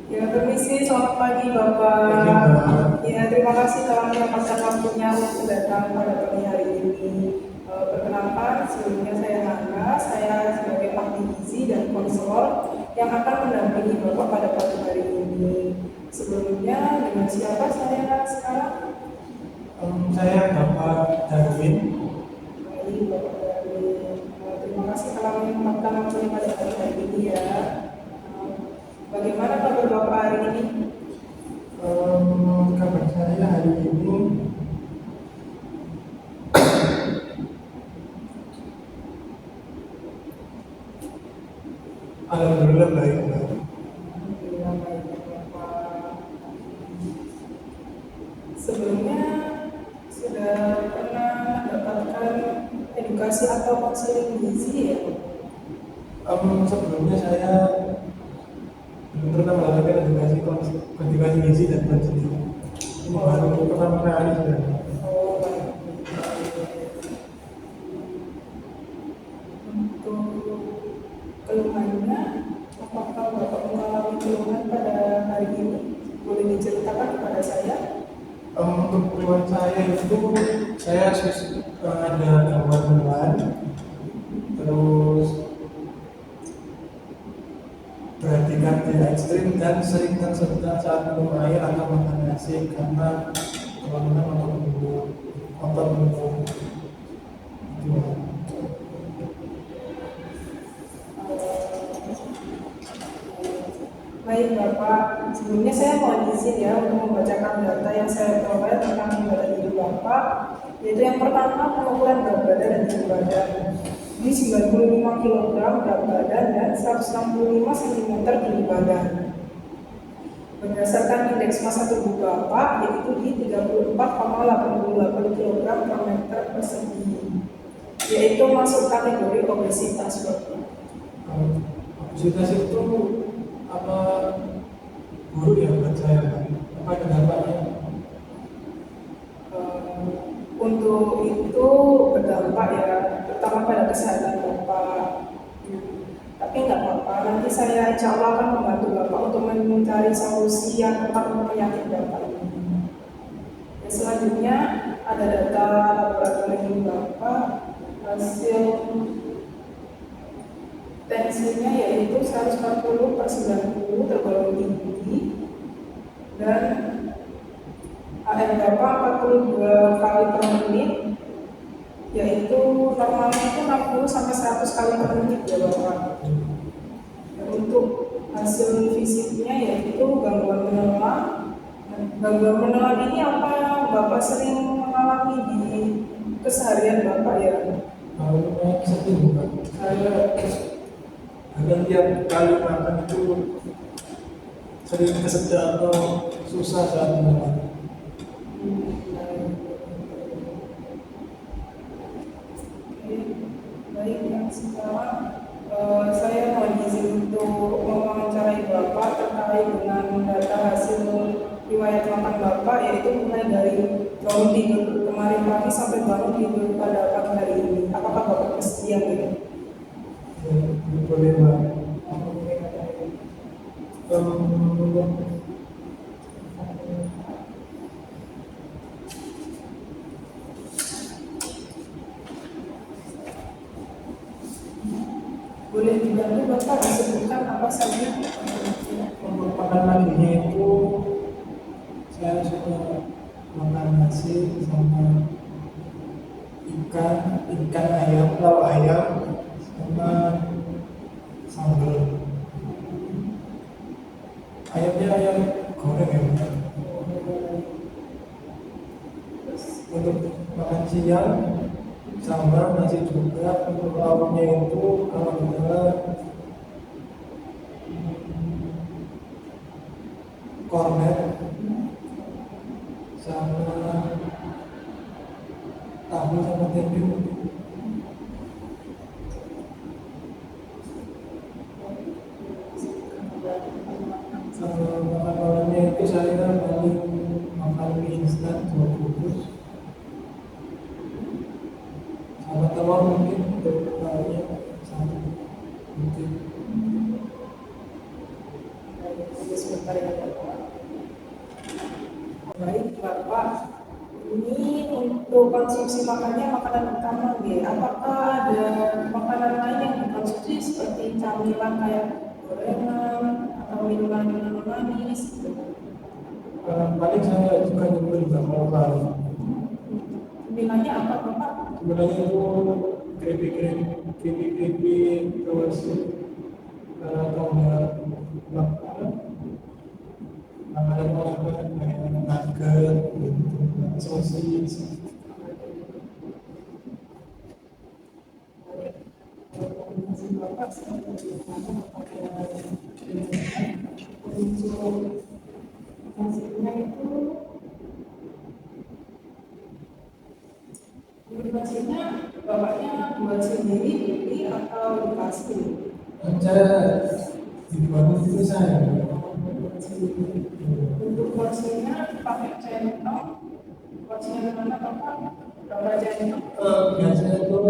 Ya, permisi, selamat pagi Bapak. Pagi, Mbak. Ya, terima kasih telah menyempatkan waktunya untuk datang pada pagi hari ini. Perkenalkan, sebelumnya saya Hana, saya sebagai ahli gizi dan konselor yang akan mendampingi Bapak pada pagi hari ini. Sebelumnya, dengan siapa saya sekarang? Saya Bapak Darwin. Baik, Bapak Darwin. Terima kasih telah menyempatkan waktunya pada pagi hari ini ya. Bagaimana kabar Bapak hari ini? Kabar saya hari ini alhamdulillah baik, Mbak. Alhamdulillah baik Bapak. Sebelumnya sudah pernah mendapatkan edukasi atau konseling gizi ya? Sebelumnya saya belum pernah melakukan edukasi gizi dan konseling. Ini baru pertama kali sebenarnya. Oh baik. Untuk keluhannya, apakah Bapak mengalami keluhan pada hari ini? Boleh diceritakan kepada saya? Untuk keluhan saya itu saya ada gangguan menelan, terus berdikkat ekstrim dan sering tersendat saat minum air atau makan nasi karena kebanyakan otot minum itu. Baik Bapak, sebelumnya saya mohon izin ya untuk membacakan data yang saya peroleh tentang badan diri Bapak, yaitu yang pertama pengukuran berat badan dan tinggi badan. Ini 95 kg berat badan dan 165 cm tinggi badan. Berdasarkan indeks massa tubuh Bapak yaitu di 34,88 kg per meter persegi, yaitu masuk kategori obesitas Bapak. Obesitas itu apa buruk ya buat saya, apa ada dampaknya? Untuk itu berdampak ya, terutama pada kesehatan Bapak. Tapi nggak apa-apa, nanti saya insya Allah akan membantu Bapak untuk mencari solusi yang tepat untuk penyakit Bapak ini. Dan selanjutnya ada data laboratorium Bapak, hasil tensinya yaitu 140/90 tergolong tinggi dan AM Bapak 42 kali per menit, yaitu normalnya itu 60-100 kali per menit ya Bapak. Dan untuk hasil fisiknya yaitu gangguan menelan. Gangguan menelan ini apa Bapak sering mengalami di keseharian Bapak ya? Kalau sering bukan, saya hampir tiap kali makan itu sering kesedak atau susah saat makan. Baik, yang sekarang saya mohon izin untuk mewawancarai Bapak terkait dengan data hasil riwayat makan Bapak, yaitu mulai dari bangun tidur kemarin pagi sampai bangun tidur pada pagi hari ini. Apakah Bapak bersedia ya? Boleh, Mbak. Boleh dibantu Bapak disebutkan apa saja? Untuk makan paginya itu saya suka makan nasi sama ikan ayam, lauk ayam sama sambal. Ayamnya ayam goreng ya, Mbak. Untuk makan siang sama nasi juga. Untuk lauknya itu kalau misalnya kornet sama tahu sama tempe. Makan malamnya itu saya paling makan mie instan 2 bungkus sama telur mungkin untuk lauknya satu mungkin. sebentar ya Bapak. Baik Bapak, ini untuk konsumsi makannya makanan utama nih. Apakah ada makanan lain yang dikonsumsi seperti camilan kayak gorengan atau minuman-minuman manis gitu? Paling saya suka nyebut juga lokal. Camilannya apa Bapak? Sebenarnya itu keripik terus atau enggak makanan olahan kayak nugget, gitu, sosis. Bapak seperti untuk hasilnya itu informasinya bapaknya buat sendiri beli atau dikasih? Saya di Bandung itu saya Untuk porsinya pakai centong, porsinya di mana Bapak? Berapa centong? biasanya itu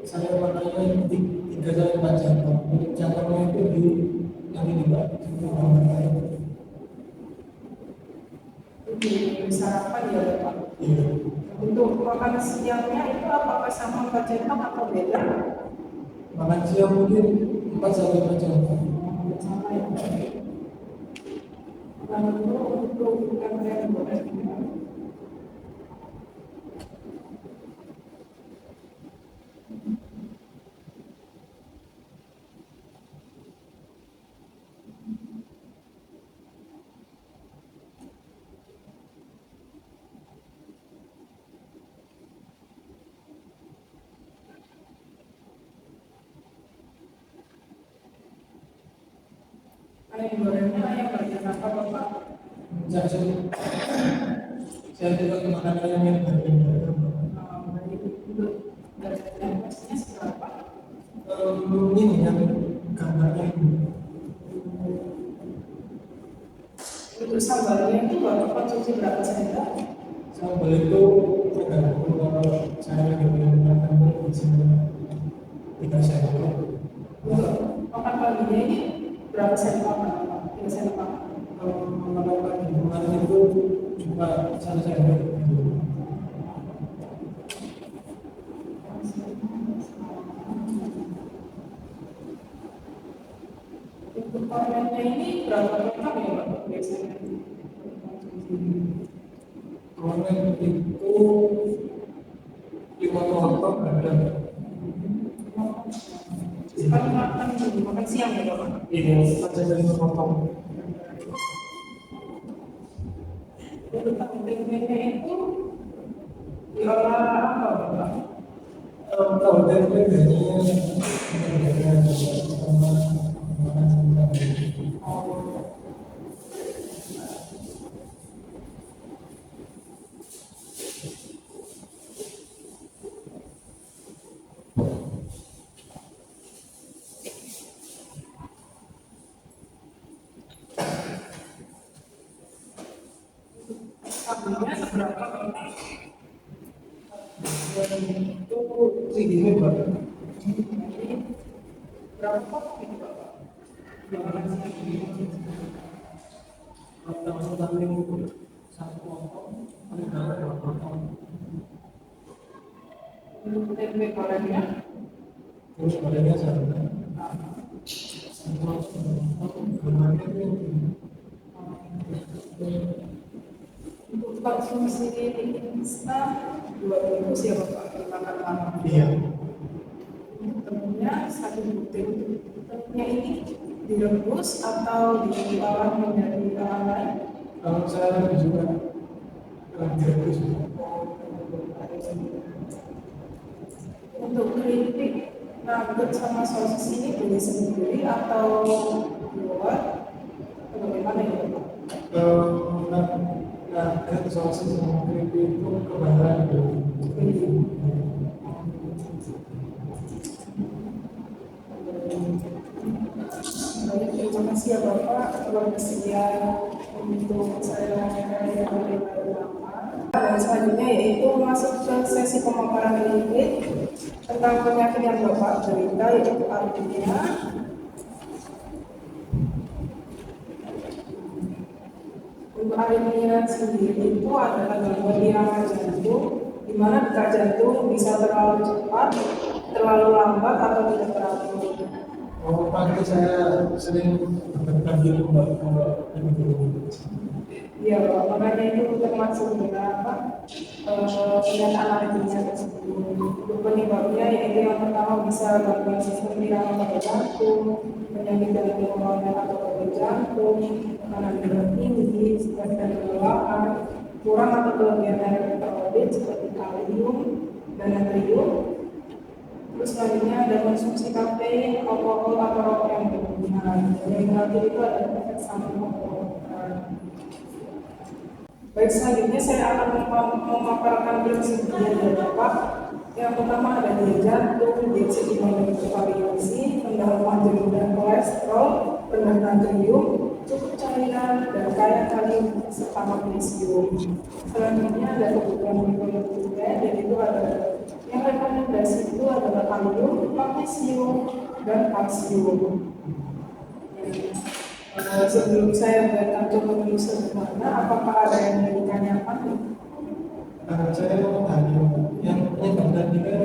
saya makanya tiga kali empat jantong. Untuk jantongnya itu di yang ini Mbak. Di sarapan ya Bapak. Iya. Untuk makan siangnya itu apakah sama 4 centong atau beda? Makan siang mungkin 4 sampai 5 jantong. Sama ya. Lalu untuk ikan yang goreng, ayam gorengnya ayam bagian apa Bapak? Saya juga makan ayam yang berbeda. Untuk gajian pastinya seberapa? Ini yang gambarnya ini. Untuk sambalnya itu Bapak konsumsi berapa sendok? Sambal itu tergantung kalau saya lagi makan di sini 3 sendok. Untuk makan paginya ini berapa sendok makan? 3 sendok makan. Kalau makan pagi kemarin itu cuma 1 sendok. Untuk kontennya ini berapa kotak ya Bapak biasanya? Konten itu 5 kelompok ada. Sekali makan siang ya Bapak? Ini ada 5 kelompok. Untuk kontennya itu diolah apa Bapak? Kalau dari biasanya Sabunya seberapa Bapak? itu segini Mbak. Berapa kotak ini Bapak? Kalau paling 1 kelompok paling banyak 2 kelompok. Untuk tempe gorengnya Terus badannya sama. untuk konsumsi instan 2 bungkus ya Bapak dimakan malam. Iya. Temunya 1 butir. Temunya ini direbus atau diolah menjadi olahan lain? Kalau saya lebih suka direbus. Untuk keripik nugget sama sosis ini beli sendiri atau keluar? Atau bagaimana ya Bapak? Nugget sosis sama keripik itu kebaran Baik, terima kasih ya Bapak telah bersedia untuk saya dan selanjutnya yaitu masuk ke sesi pemaparan klinik tentang penyakit yang Bapak derita yaitu artinya Untuk aritmia sendiri itu adalah gangguan irama jantung, di mana detak jantung bisa terlalu cepat, terlalu lambat, atau tidak teratur. Oh, pagi saya sering berdekat diri mbak kalau ini dulu. Iya, Pak. Makanya itu termasuk beberapa pernyataan aritmia tersebut. Untuk penyebabnya yaitu yang pertama bisa gangguan sistem irama pada jantung, penyakit jantung koroner atau gagal jantung, tekanan darah tinggi, stres dan kelelahan, kurang atau kelebihan air elektrolit seperti kalium dan natrium. Terus selanjutnya ada konsumsi kafein, alkohol atau rokok yang berlebihan. Dan yang terakhir itu ada efek samping alkohol. Baik, selanjutnya saya akan memaparkan prinsip dari Bapak. Yang pertama ada diet jantung, diet seimbang dan bervariasi, rendah lemak jenuh dan kolesterol, rendah natrium, cukup cairan, dan kaya kalium serta magnesium. Selanjutnya ada kebutuhan mikronutrien, yaitu ada yang rekomendasi itu adalah kalium, magnesium, dan kalsium. Sebelum saya berikan contoh dulu sederhana, apakah ada yang ingin ditanyakan? Saya mau tanya, yang tadi kan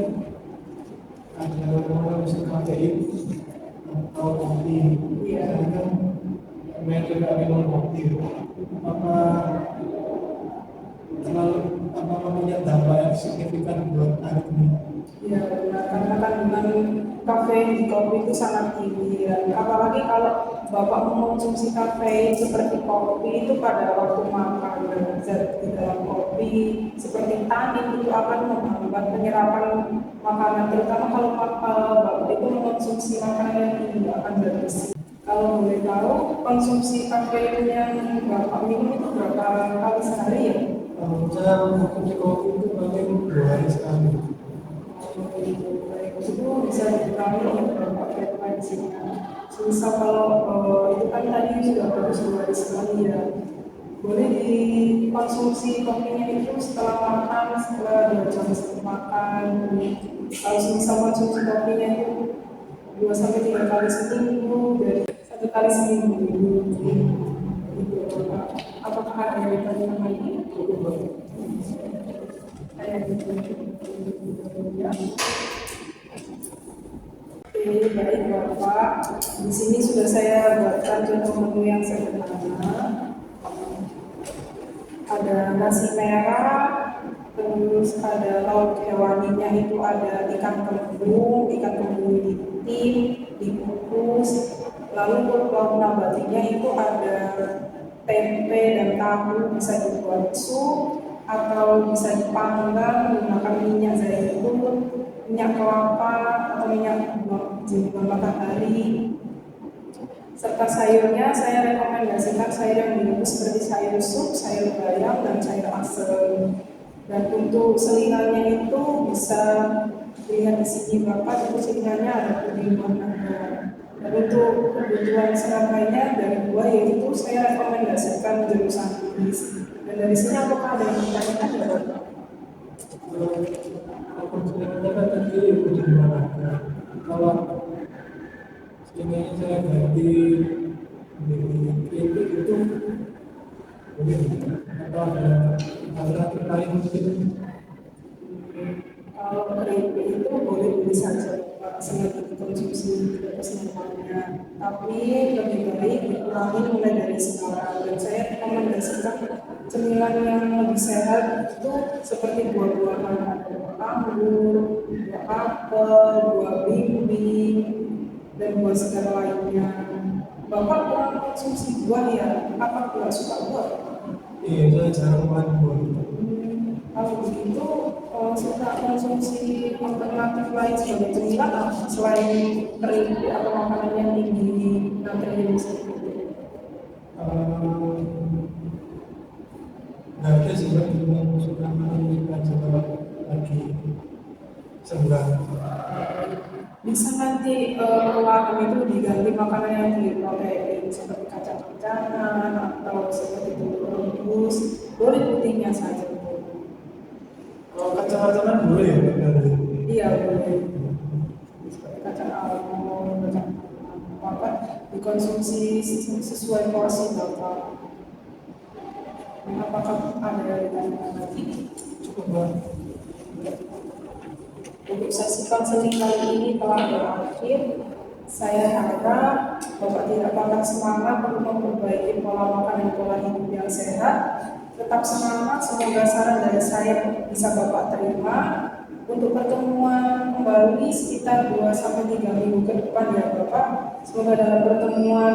ada orang bisa kafein atau kopi, Iya. saya kan main juga minum kopi, apa terlalu apa punya dampak yang signifikan buat aritmia? Ya, benar. Karena kandungan kafein di kopi itu sangat tinggi ya. Apalagi kalau Bapak mengonsumsi kafein seperti kopi itu pada waktu makan, dan zat di dalam kopi seperti tanin itu akan menghambat penyerapan makanan, terutama kalau Bapak itu mengonsumsi makanan yang tinggi akan zat besi. Kalau boleh tahu, konsumsi kafein yang Bapak minum itu berapa kali sehari ya? Saya mengkonsumsi kopi itu paling 2 hari sekali. Itu bisa dikurangi beberapa frekuensinya. Misal kalau itu kan tadi sudah bagus 2 hari sekali ya, boleh dikonsumsi kopinya itu setelah makan, setelah 2 jam setelah makan. Kalau misal konsumsi kopinya itu 2 sampai 3 kali seminggu, dari 1 kali seminggu. Gitu, Pak. Apakah ada yang bertanya lagi? Kayak gitu. Ya. Oke, baik Bapak. Di sini sudah saya buatkan contoh menu yang sederhana. Ada nasi merah, terus ada lauk hewaninya itu ada ikan kembung ditim, dikukus. Lalu untuk lauk nabatinya itu ada tempe dan tahu, bisa dibuat sup atau bisa dipanggang menggunakan minyak zaitun, minyak kelapa atau minyak jenggot matahari. Serta sayurnya saya rekomendasikan sayur yang direbus seperti sayur sup, sayur bayam, dan sayur asem. Dan untuk selingannya itu bisa dilihat di sini Bapak, itu selingannya ada puding warna. Dan untuk kebutuhan serat lainnya dari buah yaitu saya rekomendasikan jeruk nipis. Dan dari sini apakah ada yang ditanyakan ya Bapak? Aku sudah mendapat tadi bagaimana kalau ini saya ganti kritik itu boleh atau ada alternatif lain mungkin? Kalau keripik itu boleh saja Pak, selagi dikonsumsi tidak kesemuanya. Tapi lebih baik dikurangi mulai dari sekarang. Dan saya rekomendasikan cemilan yang lebih sehat itu seperti buah-buahan, ada buah anggur, buah apel, buah bimbing, dan buah segar lainnya. Bapak kurang konsumsi buah ya? Apa kurang suka buah? Iya, saya jarang makan buah. Kalau begitu, suka konsumsi alternatif lain sebagai cemilan apa? Selain keripik atau makanan yang tinggi natrium seperti itu? Nggak ada sih Mbak, cuma suka makan aja kalau lagi senggang. Bisa nanti ruangan itu diganti makanan yang tinggi protein seperti kacang-kacangan atau seperti telur rebus, boleh putihnya saja. Kalau kacang-kacangan boleh ya Mbak? Iya boleh. Seperti kacang almond, kacang apa dikonsumsi sesuai porsi Bapak. Apakah ada dari lagi? Cukup Mbak. Untuk sesi konseling kali ini telah berakhir. Saya harap Bapak tidak patah semangat untuk memperbaiki pola makan dan pola hidup yang sehat. Tetap semangat, semoga saran dari saya bisa Bapak terima. Untuk pertemuan kembali sekitar 2-3 minggu ke depan ya Bapak. Semoga dalam pertemuan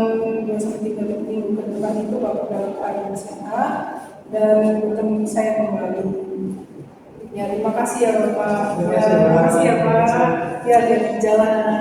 2-3 minggu ke depan itu Bapak dalam keadaan sehat dan bertemu saya kembali. Ya, terima kasih ya Bapak. Terima kasih, Pak. Terima kasih ya Pak. Ya, di jalan.